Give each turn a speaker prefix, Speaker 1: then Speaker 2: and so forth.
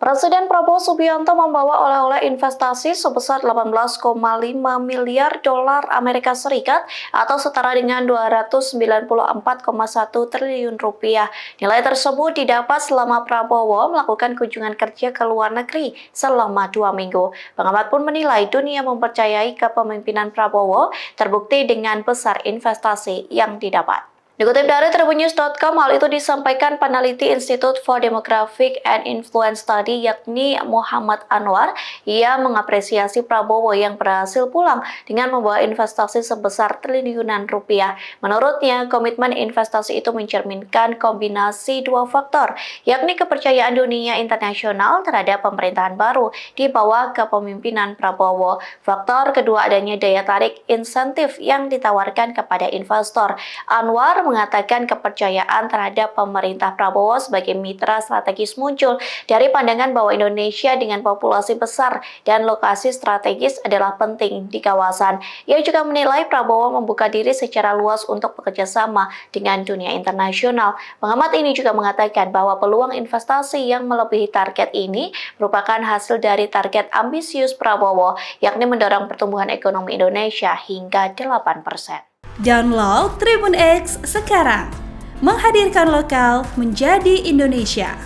Speaker 1: Presiden Prabowo Subianto membawa oleh-oleh investasi sebesar 18,5 miliar dolar Amerika Serikat atau setara dengan 294,1 triliun rupiah. Nilai tersebut didapat selama Prabowo melakukan kunjungan kerja ke luar negeri selama 2 minggu. Pengamat pun menilai dunia mempercayai kepemimpinan Prabowo terbukti dengan besar investasi yang didapat. Dikutip dari tribunnews.com, hal itu disampaikan peneliti Institute for Demographic and Influence Study yakni Muhammad Anwar. Ia mengapresiasi Prabowo yang berhasil pulang dengan membawa investasi sebesar triliunan rupiah. Menurutnya, komitmen investasi itu mencerminkan kombinasi dua faktor, yakni kepercayaan dunia internasional terhadap pemerintahan baru di bawah kepemimpinan Prabowo. Faktor kedua adanya daya tarik insentif yang ditawarkan kepada investor. Anwar mengatakan kepercayaan terhadap pemerintah Prabowo sebagai mitra strategis muncul dari pandangan bahwa Indonesia dengan populasi besar dan lokasi strategis adalah penting di kawasan. Ia juga menilai Prabowo membuka diri secara luas untuk bekerja sama dengan dunia internasional. Pengamat ini juga mengatakan bahwa peluang investasi yang melebihi target ini merupakan hasil dari target ambisius Prabowo, yakni mendorong pertumbuhan ekonomi Indonesia hingga 8%.
Speaker 2: Download Tribun X sekarang, menghadirkan lokal menjadi Indonesia.